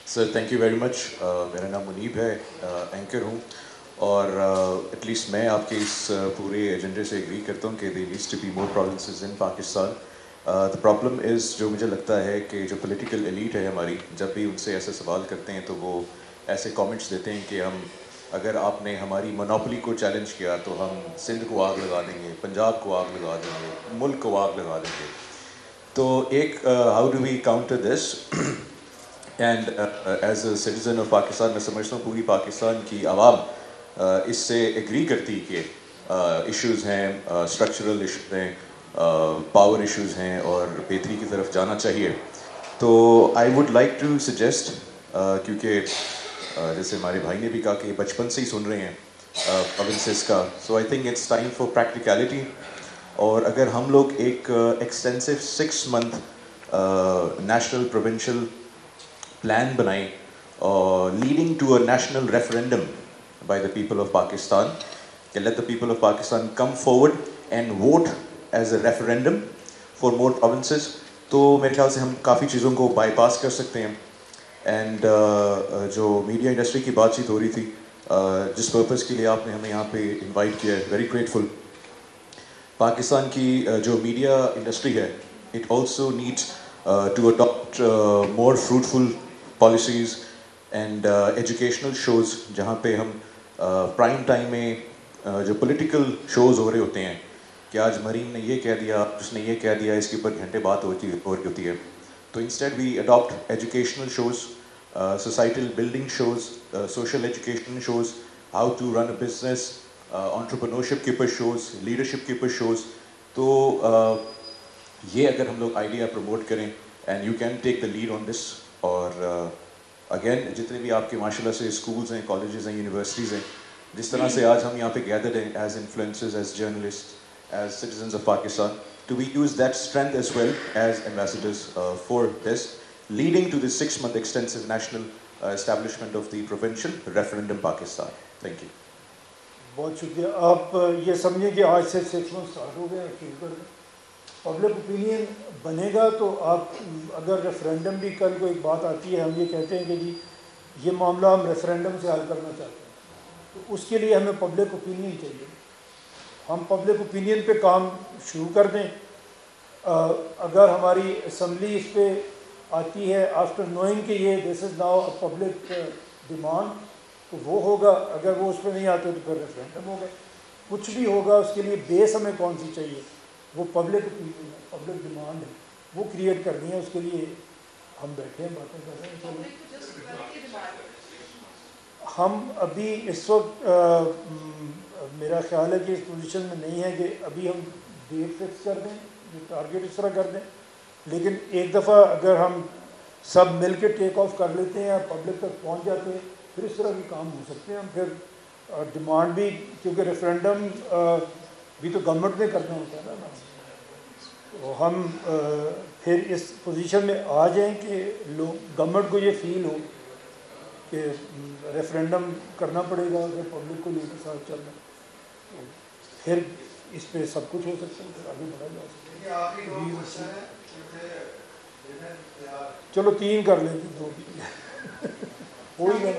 Sir thank you very much. میرا نام منیب ہے, اینکر ہوں, اور ایٹ لیسٹ میں آپ کے اس پورے ایجنڈے سے ایگری کرتا ہوں کہ there needs to be more provinces in Pakistan. The problem is, جو مجھے لگتا ہے کہ جو پولیٹیکل ایلیٹ ہے ہماری, جب بھی ان سے ایسے سوال کرتے ہیں تو وہ ایسے کامنٹس دیتے ہیں کہ ہم, اگر آپ نے ہماری مونوپلی کو چیلنج کیا تو ہم سندھ کو آگ لگا دیں گے, پنجاب کو آگ لگا دیں گے, ملک کو آگ لگا دیں گے. تو ایک how do we counter this? And as a citizen of Pakistan میں سمجھتا ہوں پوری پاکستان کی عوام اس سے ایگری کرتی کہ ایشوز ہیں, اسٹرکچرل ایشوز ہیں, پاور ایشوز ہیں, اور بہتری کی طرف جانا چاہیے. تو I would like to suggest, کیونکہ جیسے ہمارے بھائی نے بھی کہا کہ بچپن سے ہی سن رہے ہیں پروونسز کا, so I think it's time for practicality. اور اگر ہم لوگ ایک extensive 6 month national provincial plan بنائیں, leading to a national referendum by the people of Pakistan, کہ let the people of Pakistan come forward and vote as a referendum for more provinces, تو میرے خیال سے ہم کافی چیزوں کو بائی پاس کر سکتے ہیں. اینڈ جو میڈیا انڈسٹری کی بات چیت ہو رہی تھی, جس پرپز کے لیے آپ نے ہمیں یہاں پہ انوائٹ کیا ہے, ویری گریٹفل. پاکستان کی جو میڈیا انڈسٹری ہے, it also needs to adapt more fruitful policies and educational shows, جہاں پہ ہم پرائم ٹائم میں جو پولیٹیکل شوز ہو رہے ہوتے ہیں کہ آج مریم نے یہ کہہ دیا, اس نے یہ کہہ دیا, اس کے اوپر گھنٹے بات ہو رہی ہوتی ہے, تو instead we adapt educational shows, societal building shows, social education shows, how to run a business, entrepreneurship کے اوپر شوز, لیڈرشپ کے اوپر شوز. تو یہ اگر ہم لوگ آئیڈیا پروموٹ کریں, and you can take the lead on this. اور اگین جتنے بھی آپ کے ماشاء اللہ سے اسکولز ہیں, کالجز ہیں, یونیورسٹیز ہیں, جس طرح سے آج ہم یہاں پہ گیدرڈ ہیں as influencers, as journalist, as citizens of Pakistan, to we use that strength as well as ambassadors for this, leading to this 6 month extensive national establishment of the provincial referendum Pakistan. Thank you. بہت شکریہ. آپ یہ سمجھیں کہ آج سے 6 month start ہو گئے, شروع کر دیں. پبلک اوپینین بنے گا تو آپ اگر ریفرینڈم بھی, کل کو ایک بات آتی ہے, ہم یہ کہتے ہیں کہ جی یہ معاملہ ہم ریفرینڈم سے حل کرنا چاہتے ہیں, تو اس کے لیے ہمیں پبلک اوپینین چاہیے. ہم پبلک اوپینین پہ کام شروع کر دیں. اگر ہماری اسمبلی اس پہ آتی ہے آفٹر نوئنگ کہ یہ دس از ناؤ پبلک ڈیمانڈ, تو وہ ہوگا. اگر وہ اس پہ نہیں آتے تو پھر ریفرینڈم ہوگا. کچھ بھی ہوگا اس کے لیے بیس ہمیں کون سی چاہیے, وہ پبلک اوپینین ہے, پبلک ڈیمانڈ ہے, وہ کریٹ کرنی ہے. اس کے لیے ہم بیٹھے ہیں, باتیں کر رہے ہیں. ہم ابھی اس وقت میرا خیال ہے کہ اس پوزیشن میں نہیں ہے کہ ابھی ہم ڈیٹ فکس کر دیں, ٹارگیٹ اس طرح کر دیں. لیکن ایک دفعہ اگر ہم سب مل کے ٹیک آف کر لیتے ہیں, پبلک تک پہنچ جاتے ہیں, پھر اس طرح بھی کام ہو سکتے ہیں. پھر ڈیمانڈ بھی, کیونکہ ریفرینڈم بھی تو گورنمنٹ نے کرنا ہوتا ہے نا, تو ہم پھر اس پوزیشن میں آ جائیں کہ لوگ, گورنمنٹ کو یہ فیل ہو کہ ریفرینڈم کرنا پڑے گا, پھر پبلک کو لے کے ساتھ چلنا, تو پھر اس پہ سب کچھ ہو سکتا ہے, پھر آگے بڑھا جا سکتا ہے. چلو 3 کر لیں گے, 2 ہو ہی گئے.